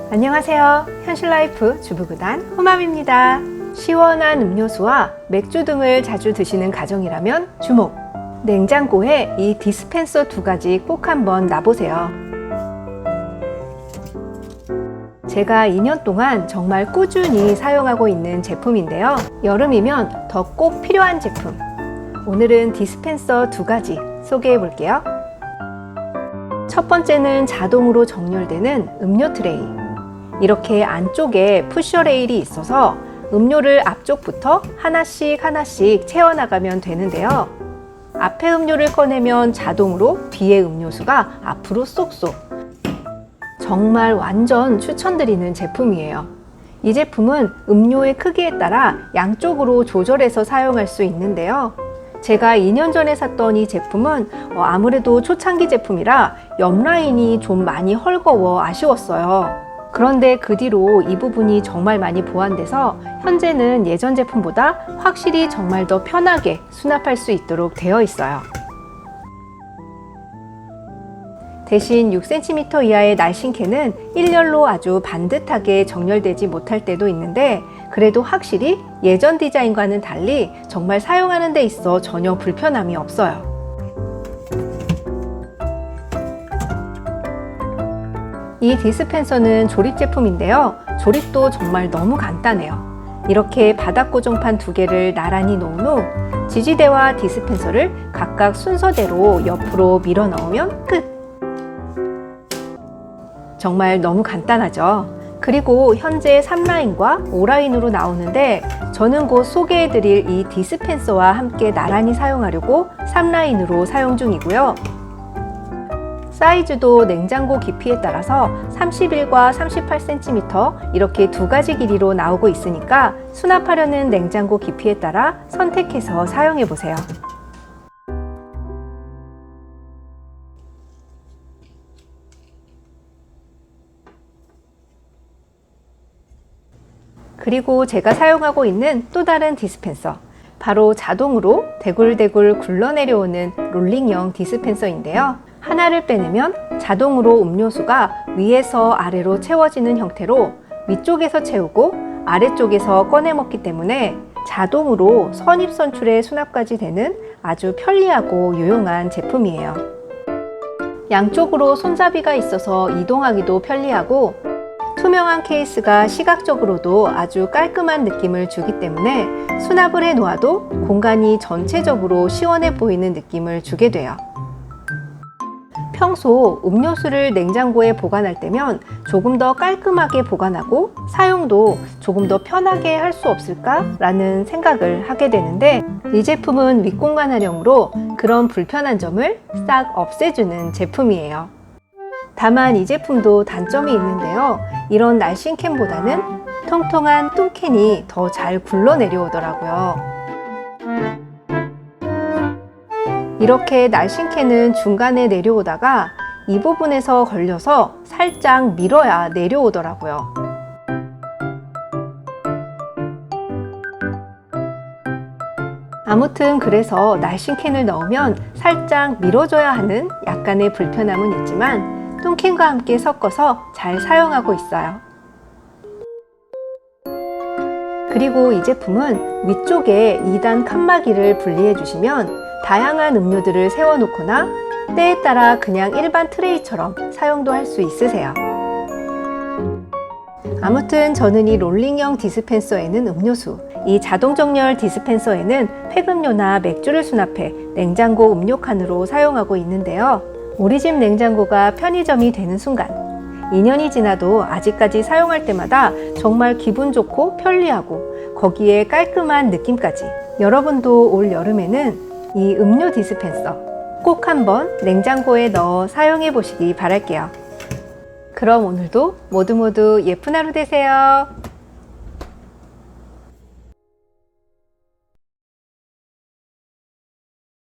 안녕하세요. 현실라이프 주부구단 호맘입니다. 시원한 음료수와 맥주 등을 자주 드시는 가정이라면 주목! 냉장고에 이 디스펜서 두 가지 꼭 한번 놔보세요. 제가 2년 동안 정말 꾸준히 사용하고 있는 제품인데요. 여름이면 더 꼭 필요한 제품. 오늘은 디스펜서 두 가지 소개해 볼게요. 첫 번째는 자동으로 정렬되는 음료 트레이. 이렇게 안쪽에 푸셔 레일이 있어서 음료를 앞쪽부터 하나씩 채워나가면 되는데요. 앞에 음료를 꺼내면 자동으로 뒤에 음료수가 앞으로 쏙쏙. 정말 완전 추천드리는 제품이에요. 이 제품은 음료의 크기에 따라 양쪽으로 조절해서 사용할 수 있는데요. 제가 2년 전에 샀던 이 제품은 아무래도 초창기 제품이라 옆 라인이 좀 많이 헐거워 아쉬웠어요. 그런데 그 뒤로 이 부분이 정말 많이 보완돼서 현재는 예전 제품보다 확실히 정말 더 편하게 수납할 수 있도록 되어 있어요. 대신 6cm 이하의 날씬캔은 일렬로 아주 반듯하게 정렬되지 못할 때도 있는데 그래도 확실히 예전 디자인과는 달리 정말 사용하는 데 있어 전혀 불편함이 없어요. 이 디스펜서는 조립 제품인데요. 조립도 정말 너무 간단해요. 이렇게 바닥 고정판 두 개를 나란히 놓은 후 지지대와 디스펜서를 각각 순서대로 옆으로 밀어 넣으면 끝! 정말 너무 간단하죠? 그리고 현재 3라인과 5라인으로 나오는데 저는 곧 소개해드릴 이 디스펜서와 함께 나란히 사용하려고 3라인으로 사용 중이고요. 사이즈도 냉장고 깊이에 따라서 31과 38cm 이렇게 두 가지 길이로 나오고 있으니까 수납하려는 냉장고 깊이에 따라 선택해서 사용해 보세요. 그리고 제가 사용하고 있는 또 다른 디스펜서, 바로 자동으로 대굴대굴 굴러내려오는 롤링형 디스펜서인데요. 하나를 빼내면 자동으로 음료수가 위에서 아래로 채워지는 형태로 위쪽에서 채우고 아래쪽에서 꺼내 먹기 때문에 자동으로 선입선출의 수납까지 되는 아주 편리하고 유용한 제품이에요. 양쪽으로 손잡이가 있어서 이동하기도 편리하고 투명한 케이스가 시각적으로도 아주 깔끔한 느낌을 주기 때문에 수납을 해 놓아도 공간이 전체적으로 시원해 보이는 느낌을 주게 돼요. 평소 음료수를 냉장고에 보관할 때면 조금 더 깔끔하게 보관하고 사용도 조금 더 편하게 할 수 없을까? 라는 생각을 하게 되는데 이 제품은 윗공간 활용으로 그런 불편한 점을 싹 없애주는 제품이에요. 다만 이 제품도 단점이 있는데요. 이런 날씬 캔보다는 통통한 뚱캔이 더 잘 굴러 내려오더라고요. 이렇게 날씬 캔은 중간에 내려오다가 이 부분에서 걸려서 살짝 밀어야 내려오더라고요. 아무튼 그래서 날씬 캔을 넣으면 살짝 밀어줘야 하는 약간의 불편함은 있지만 뚱캔과 함께 섞어서 잘 사용하고 있어요. 그리고 이 제품은 위쪽에 2단 칸막이를 분리해 주시면 다양한 음료들을 세워놓거나 때에 따라 그냥 일반 트레이처럼 사용도 할 수 있으세요. 아무튼 저는 이 롤링형 디스펜서에는 음료수, 이 자동 정렬 디스펜서에는 폐음료나 맥주를 수납해 냉장고 음료칸으로 사용하고 있는데요. 우리 집 냉장고가 편의점이 되는 순간 2년이 지나도 아직까지 사용할 때마다 정말 기분 좋고 편리하고 거기에 깔끔한 느낌까지. 여러분도 올 여름에는 이 음료 디스펜서 꼭 한번 냉장고에 넣어 사용해 보시기 바랄게요. 그럼 오늘도 모두 예쁜 하루 되세요.